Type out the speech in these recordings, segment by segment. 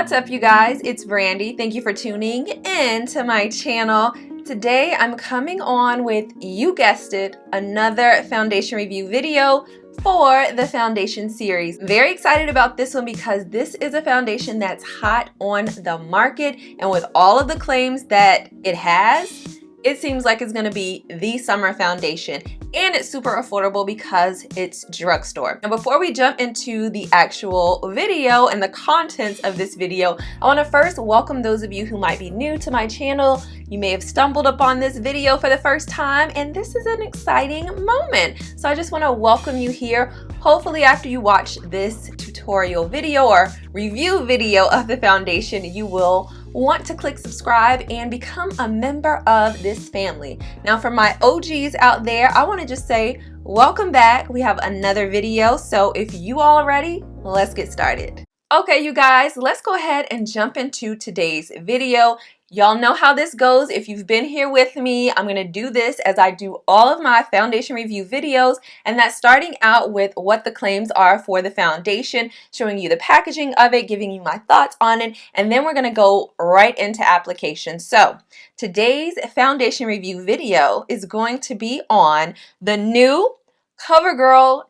What's up, you guys? It's Brandi. Thank you for tuning in to my channel. Today I'm coming on with, you guessed it, another foundation review video for the foundation series. Very excited about this one because this is a foundation that's hot on the market, and with all of the claims that it has, it seems like it's gonna be the summer foundation, and it's super affordable because it's drugstore. Now, before we jump into the actual video and the contents of this video, I wanna first welcome those of you who might be new to my channel. You may have stumbled upon this video for the first time, and this is an exciting moment. So I just wanna welcome you here. Hopefully after you watch this tutorial video or review video of the foundation, you will want to click subscribe and become a member of this family. Now, for my OGs out there, I want to just say welcome back. We have another video, so if you all are ready, let's get started. Okay, you guys, let's go ahead and jump into today's video. Y'all know how this goes. If you've been here with me, I'm going to do this as I do all of my foundation review videos, and that's starting out with what the claims are for the foundation, showing you the packaging of it, giving you my thoughts on it, and then we're going to go right into application. So today's foundation review video is going to be on the new CoverGirl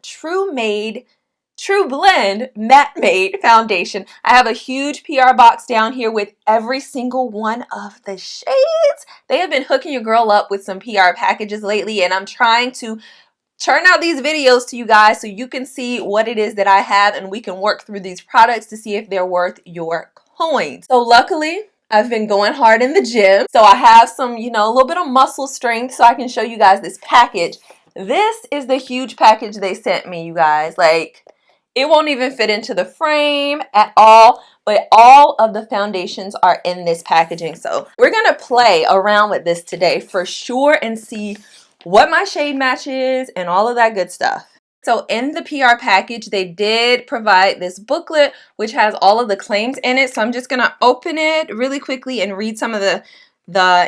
Trublend Matte Made Foundation. I have a huge PR box down here with every single one of the shades. They have been hooking your girl up with some PR packages lately, and I'm trying to churn out these videos to you guys so you can see what it is that I have, and we can work through these products to see if they're worth your coins. So luckily, I've been going hard in the gym, so I have some, a little bit of muscle strength so I can show you guys this package. This is the huge package they sent me, you guys. Like, it won't even fit into the frame at all, but all of the foundations are in this packaging. So we're gonna play around with this today for sure and see what my shade match is and all of that good stuff. So in the PR package, they did provide this booklet, which has all of the claims in it. So I'm just gonna open it really quickly and read some of the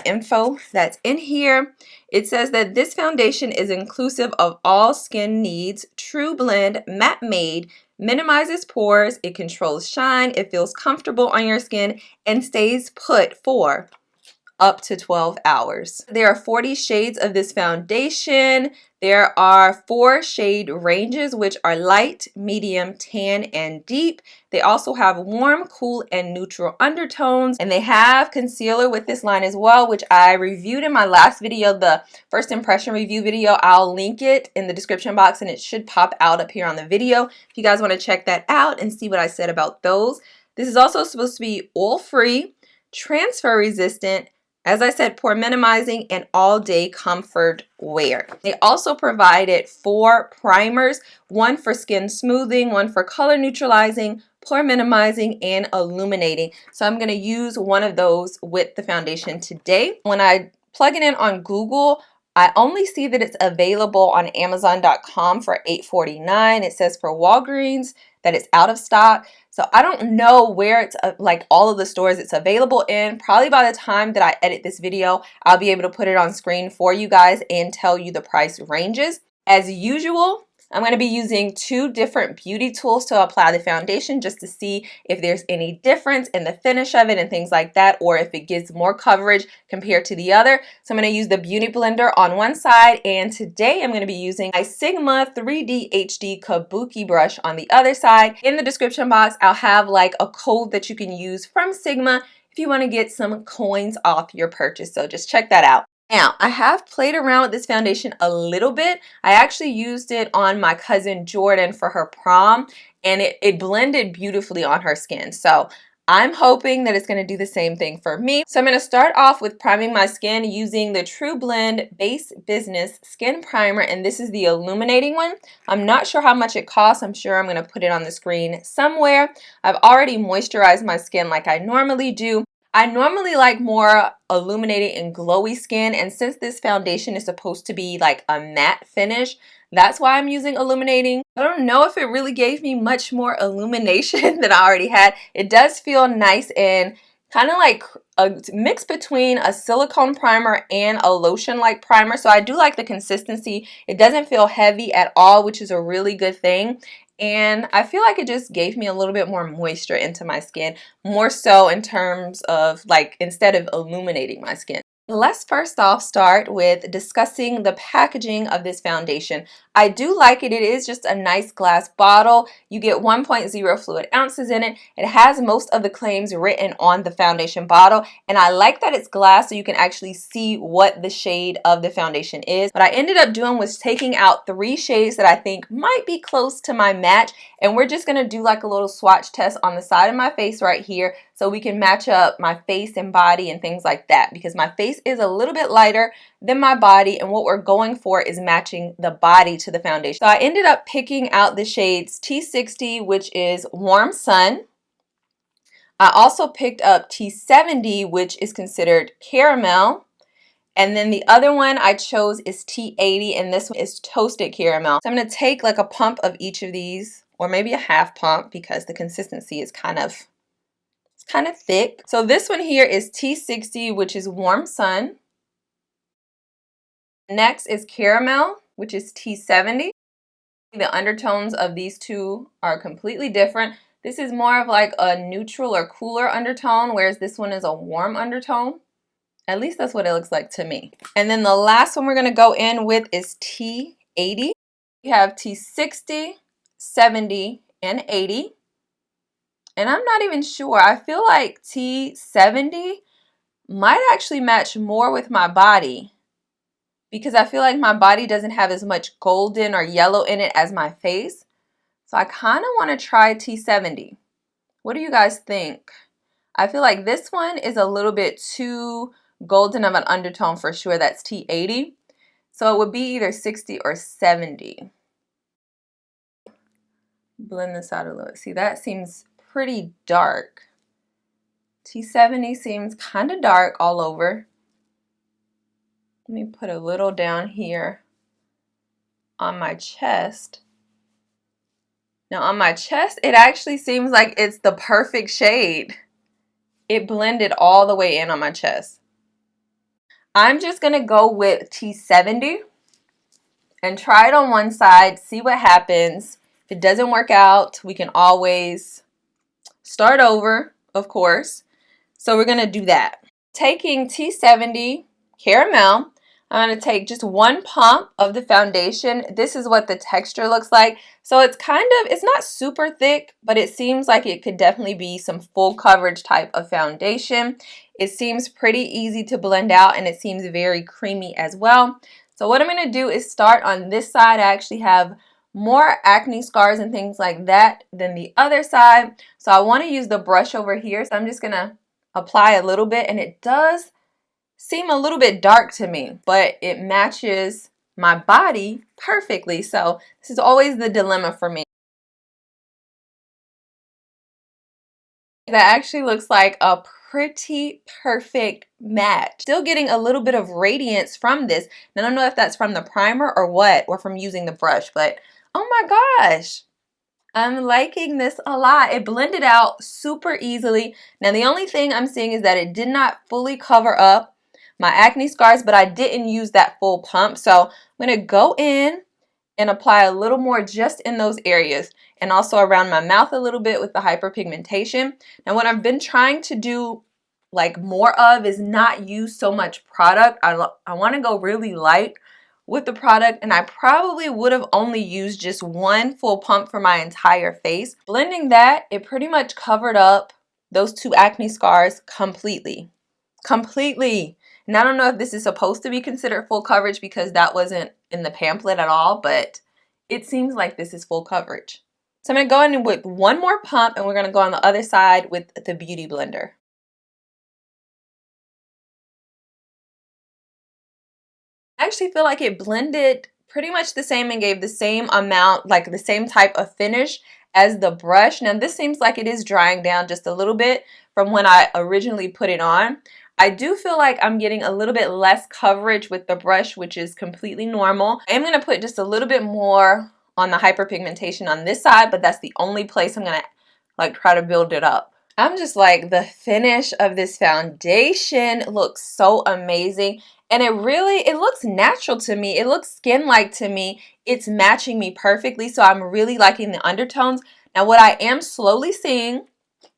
info that's in here. It says that this foundation is inclusive of all skin needs, Trublend Matte Made, minimizes pores, it controls shine, it feels comfortable on your skin, and stays put for up to 12 hours. There are 40 shades of this foundation. There are 4 shade ranges, which are light, medium, tan, and deep. They also have warm, cool, and neutral undertones. And they have concealer with this line as well, which I reviewed in my last video, the first impression review video. I'll link it in the description box, and it should pop out up here on the video if you guys want to check that out and see what I said about those. This is also supposed to be oil-free, transfer resistant, as I said, pore minimizing, and all-day comfort wear. They also provided 4 primers, one for skin smoothing, one for color neutralizing, pore minimizing, and illuminating. So I'm going to use one of those with the foundation today. When I plug it in on Google, I only see that it's available on Amazon.com for $8.49. It says for Walgreens that it's out of stock. So I don't know where it's like all of the stores it's available in. Probably by the time that I edit this video, I'll be able to put it on screen for you guys and tell you the price ranges. As usual, I'm going to be using 2 different beauty tools to apply the foundation just to see if there's any difference in the finish of it and things like that, or if it gives more coverage compared to the other. So I'm going to use the Beauty Blender on one side, and today I'm going to be using my Sigma 3D HD Kabuki brush on the other side. In the description box, I'll have like a code that you can use from Sigma if you want to get some coins off your purchase. So just check that out. Now, I have played around with this foundation a little bit. I actually used it on my cousin Jordan for her prom, and it blended beautifully on her skin. So I'm hoping that it's going to do the same thing for me. So I'm going to start off with priming my skin using the Trublend Base Business Skin Primer, and this is the illuminating one. I'm not sure how much it costs. I'm sure I'm going to put it on the screen somewhere. I've already moisturized my skin like I normally do. I normally like more illuminating and glowy skin, and since this foundation is supposed to be like a matte finish, that's why I'm using illuminating. I don't know if it really gave me much more illumination than I already had. It does feel nice and kind of like a mix between a silicone primer and a lotion-like primer, so I do like the consistency. It doesn't feel heavy at all, which is a really good thing. And I feel like it just gave me a little bit more moisture into my skin, more so in terms of like instead of illuminating my skin. Let's first off start with discussing the packaging of this foundation. I do like it. It is just a nice glass bottle. You get 1.0 fluid ounces in it. It has most of the claims written on the foundation bottle, and I like that it's glass so you can actually see what the shade of the foundation is. What I ended up doing was taking out 3 shades that I think might be close to my match, and we're just going to do like a little swatch test on the side of my face right here so we can match up my face and body and things like that, because my face is a little bit lighter than my body, and what we're going for is matching the body to the foundation. So I ended up picking out the shades T60, which is Warm Sun. I also picked up T70, which is considered Caramel. And then the other one I chose is T80, and this one is Toasted Caramel. So I'm going to take like a pump of each of these, or maybe a half pump, because the consistency is kind of thick. So this one here is T60, which is Warm Sun. Next is Caramel, which is T70. The undertones of these two are completely different. This is more of like a neutral or cooler undertone, whereas this one is a warm undertone. At least that's what it looks like to me. And then the last one we're going to go in with is T80. We have T60, 70, and 80. And I'm not even sure. I feel like T70 might actually match more with my body, because I feel like my body doesn't have as much golden or yellow in it as my face. So I kind of want to try T70. What do you guys think? I feel like this one is a little bit too golden of an undertone for sure. That's T80. So it would be either 60 or 70. Blend this out a little. See, that seems pretty dark. T70 seems kind of dark all over. Let me put a little down here on my chest. Now on my chest, it actually seems like it's the perfect shade. It blended all the way in on my chest. I'm just going to go with T70 and try it on one side, see what happens. If it doesn't work out, we can always start over, of course. So we're going to do that. Taking T70 Caramel, I'm going to take just 1 pump of the foundation. This is what the texture looks like. So it's it's not super thick, but it seems like it could definitely be some full coverage type of foundation. It seems pretty easy to blend out, and it seems very creamy as well. So what I'm going to do is start on this side. I actually have more acne scars and things like that than the other side. So I want to use the brush over here. So I'm just going to apply a little bit, and it does seem a little bit dark to me, but it matches my body perfectly. So this is always the dilemma for me. That actually looks like a pretty perfect match. Still getting a little bit of radiance from this. And I don't know if that's from the primer or what, or from using the brush, but oh my gosh, I'm liking this a lot. It blended out super easily. Now the only thing I'm seeing is that it did not fully cover up my acne scars, but I didn't use that full pump. So I'm going to go in and apply a little more just in those areas, and also around my mouth a little bit with the hyperpigmentation. Now what I've been trying to do like more of is not use so much product. I want to go really light with the product, and I probably would have only used just 1 full pump for my entire face. Blending that, it pretty much covered up those 2 acne scars completely. And I don't know if this is supposed to be considered full coverage because that wasn't in the pamphlet at all, but it seems like this is full coverage. So I'm going to go in with 1 more pump, and we're going to go on the other side with the Beauty Blender. I actually feel like it blended pretty much the same and gave the same amount, like the same type of finish as the brush. Now this seems like it is drying down just a little bit from when I originally put it on. I do feel like I'm getting a little bit less coverage with the brush, which is completely normal. I am going to put just a little bit more on the hyperpigmentation on this side, but that's the only place I'm going to like try to build it up. I'm just like, the finish of this foundation looks so amazing, And it looks natural to me. It looks skin-like to me. It's matching me perfectly, so I'm really liking the undertones. Now, what I am slowly seeing,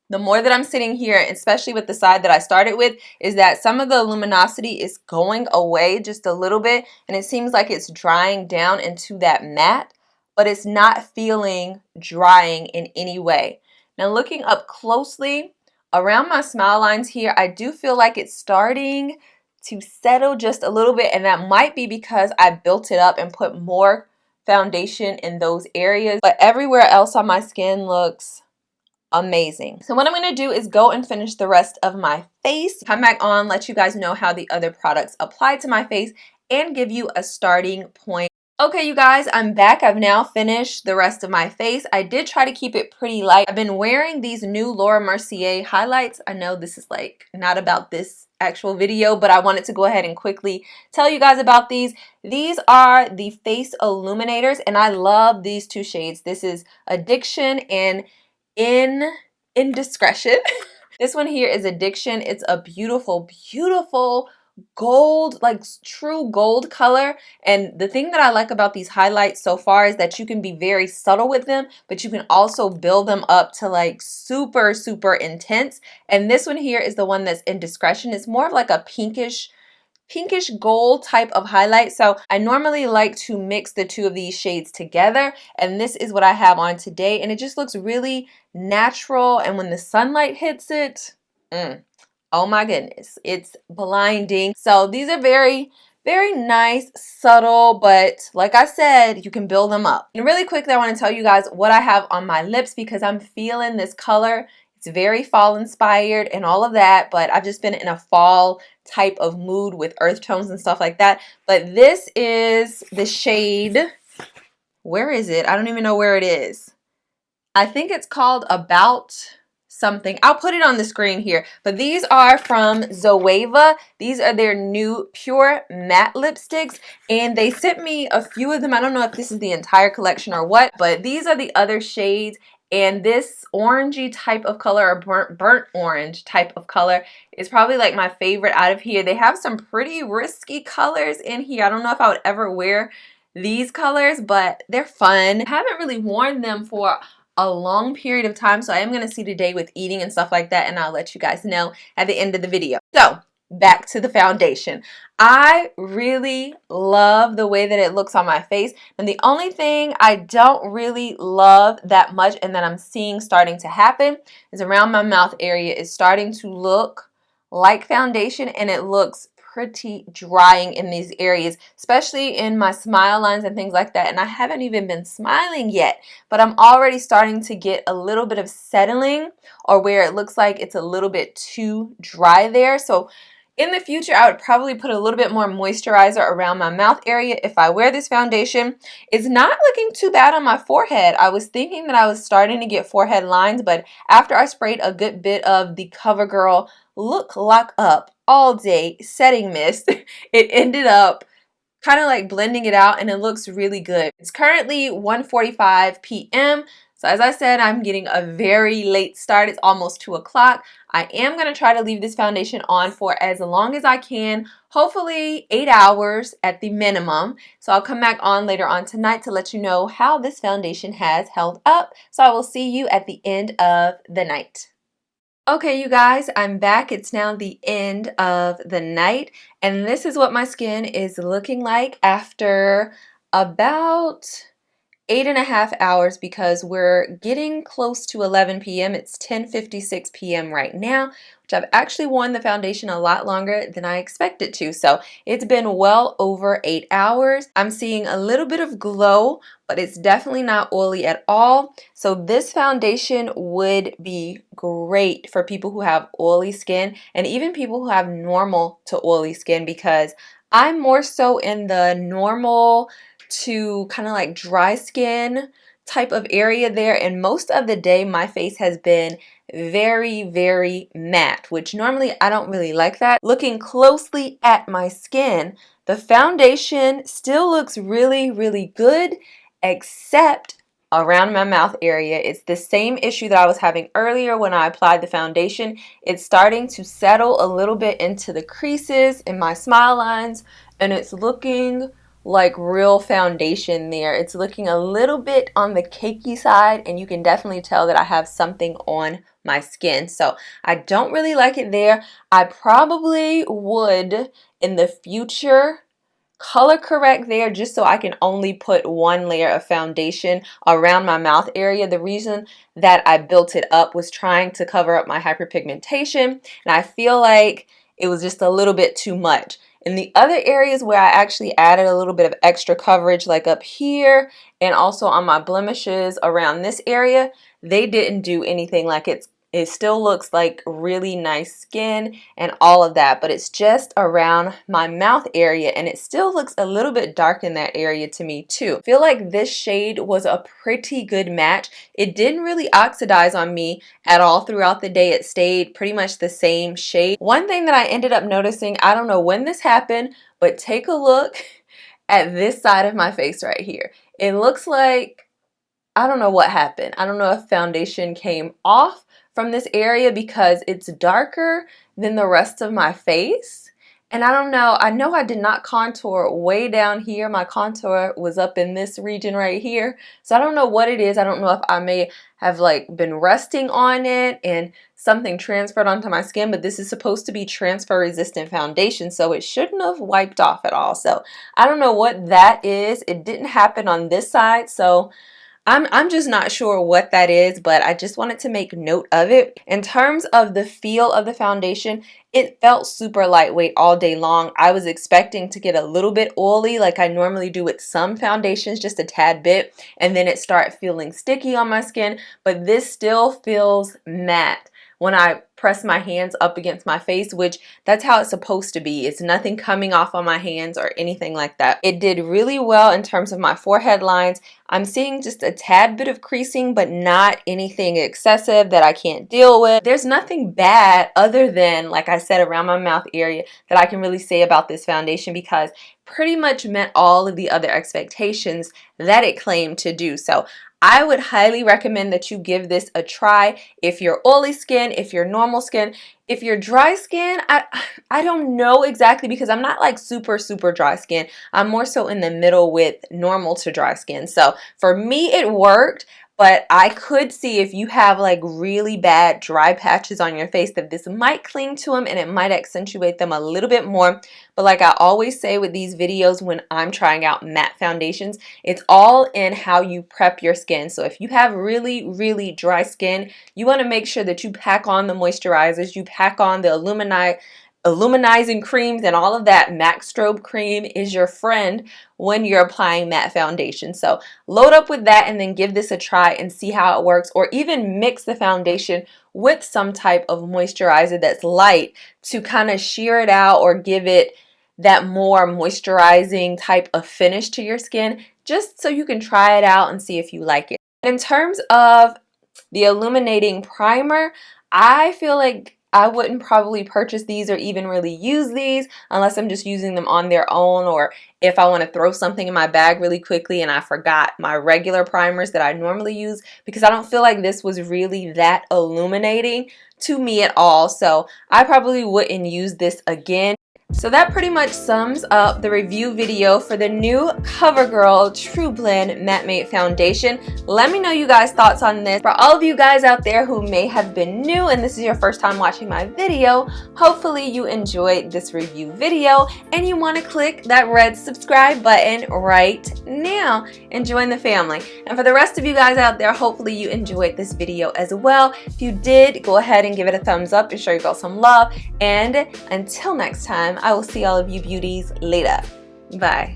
the more that I'm sitting here, especially with the side that I started with, is that some of the luminosity is going away just a little bit, and it seems like it's drying down into that matte, but it's not feeling drying in any way. Now, looking up closely around my smile lines here, I do feel like it's starting to settle just a little bit, and that might be because I built it up and put more foundation in those areas, but everywhere else on my skin looks amazing. So what I'm going to do is go and finish the rest of my face, come back on, let you guys know how the other products apply to my face, and give you a starting point. Okay, you guys, I'm back. I've now finished the rest of my face. I did try to keep it pretty light. I've been wearing these new Laura Mercier highlights. I know this is like not about this actual video, but I wanted to go ahead and quickly tell you guys about these. These are the face illuminators, and I love these two shades. This is Addiction and Indiscretion. This one here is Addiction. It's a beautiful, beautiful gold, like true gold color. And the thing that I like about these highlights so far is that you can be very subtle with them, but you can also build them up to like super, super intense. And this one here is the one that's Indiscretion. It's more of like a pinkish gold type of highlight. So I normally like to mix the two of these shades together, and this is what I have on today, and it just looks really natural. And when the sunlight hits it, oh my goodness, it's blinding. So these are very, very nice, subtle, but like I said, you can build them up. And really quickly, I want to tell you guys what I have on my lips because I'm feeling this color. It's very fall inspired and all of that, but I've just been in a fall type of mood with earth tones and stuff like that. But this is the shade, where is it? I don't even know where it is. I think it's called About something. I'll put it on the screen here, but these are from Zoeva. These are their new pure matte lipsticks, and they sent me a few of them. I don't know if this is the entire collection or what, but these are the other shades. And this orangey type of color, or burnt orange type of color, is probably like my favorite out of here. They have some pretty risky colors in here. I don't know if I would ever wear these colors, but they're fun. I haven't really worn them for a long period of time, so I am going to see today with eating and stuff like that, and I'll let you guys know at the end of the video. So back to the foundation. I really love the way that it looks on my face, and the only thing I don't really love that much and that I'm seeing starting to happen is around my mouth area is starting to look like foundation, and it looks pretty drying in these areas, especially in my smile lines and things like that. And I haven't even been smiling yet, but I'm already starting to get a little bit of settling, or where it looks like it's a little bit too dry there. So in the future, I would probably put a little bit more moisturizer around my mouth area if I wear this foundation. It's not looking too bad on my forehead. I was thinking that I was starting to get forehead lines, but after I sprayed a good bit of the CoverGirl Look Lock Up All Day Setting Mist, it ended up kind of like blending it out, and it looks really good. It's currently 1:45 p.m. So as I said, I'm getting a very late start. It's almost 2 o'clock. I am going to try to leave this foundation on for as long as I can, hopefully 8 hours at the minimum. So I'll come back on later on tonight to let you know how this foundation has held up. So I will see you at the end of the night. Okay, you guys, I'm back. It's now the end of the night, and this is what my skin is looking like after about 8.5 hours, because we're getting close to 11 p.m. It's 10:56 p.m. right now, which I've actually worn the foundation a lot longer than I expected to. So it's been well over 8 hours. I'm seeing a little bit of glow, but it's definitely not oily at all. So this foundation would be great for people who have oily skin, and even people who have normal to oily skin, because I'm more so in the normal to kind of like dry skin type of area there, and most of the day my face has been very, very matte, which normally I don't really like that. Looking closely at my skin, the foundation still looks really, really good, except around my mouth area. It's the same issue that I was having earlier when I applied the foundation. It's starting to settle a little bit into the creases in my smile lines, and it's looking like real foundation there. It's looking a little bit on the cakey side, and you can definitely tell that I have something on my skin. So I don't really like it there. I probably would in the future color correct there just so I can only put one layer of foundation around my mouth area. The reason that I built it up was trying to cover up my hyperpigmentation, and I feel like it was just a little bit too much. In the other areas where I actually added a little bit of extra coverage, like up here and also on my blemishes around this area, they didn't do anything. Like it still looks like really nice skin and all of that, but it's just around my mouth area, and it still looks a little bit dark in that area to me too. I feel like this shade was a pretty good match. It didn't really oxidize on me at all throughout the day. It stayed pretty much the same shade. One thing that I ended up noticing, I don't know when this happened, but take a look at this side of my face right here. It looks like, I don't know what happened. I don't know if foundation came off from this area because it's darker than the rest of my face. And I don't know, I know I did not contour way down here. My contour was up in this region right here. So I don't know what it is. I don't know if I may have like been resting on it and something transferred onto my skin, but this is supposed to be transfer resistant foundation, so it shouldn't have wiped off at all. So I don't know what that is. It didn't happen on this side, so I'm just not sure what that is, but I just wanted to make note of it. In terms of the feel of the foundation, it felt super lightweight all day long. I was expecting to get a little bit oily like I normally do with some foundations, just a tad bit, and then it start feeling sticky on my skin, but this still feels matte when I press my hands up against my face, which that's how it's supposed to be. It's nothing coming off on my hands or anything like that. It did really well in terms of my forehead lines. I'm seeing just a tad bit of creasing, but not anything excessive that I can't deal with. There's nothing bad other than, like I said, around my mouth area that I can really say about this foundation, because pretty much met all of the other expectations that it claimed to do. So I would highly recommend that you give this a try if you're oily skin, if you're normal skin. If you're dry skin, I don't know exactly, because I'm not like super dry skin. I'm more so in the middle with normal to dry skin. So for me it worked, but I could see if you have like really bad dry patches on your face that this might cling to them and it might accentuate them a little bit more. But like I always say with these videos when I'm trying out matte foundations, it's all in how you prep your skin. So if you have really dry skin, you want to make sure that you pack on the moisturizers, you pack on the illuminizing creams, and all of that. Max Strobe cream is your friend when you're applying matte foundation. So load up with that and then give this a try and see how it works, or even mix the foundation with some type of moisturizer that's light to kind of sheer it out or give it that more moisturizing type of finish to your skin, just so you can try it out and see if you like it. In terms of the illuminating primer, I feel like I wouldn't probably purchase these or even really use these unless I'm just using them on their own, or if I want to throw something in my bag really quickly and I forgot my regular primers that I normally use, because I don't feel like this was really that illuminating to me at all. So I probably wouldn't use this again. So that pretty much sums up the review video for the new CoverGirl Trublend Matte Mate Foundation. Let me know you guys' thoughts on this. For all of you guys out there who may have been new and this is your first time watching my video, hopefully you enjoyed this review video and you want to click that red subscribe button right now and join the family. And for the rest of you guys out there, hopefully you enjoyed this video as well. If you did, go ahead and give it a thumbs up and show your girl some love. And until next time, I will see all of you beauties later. Bye.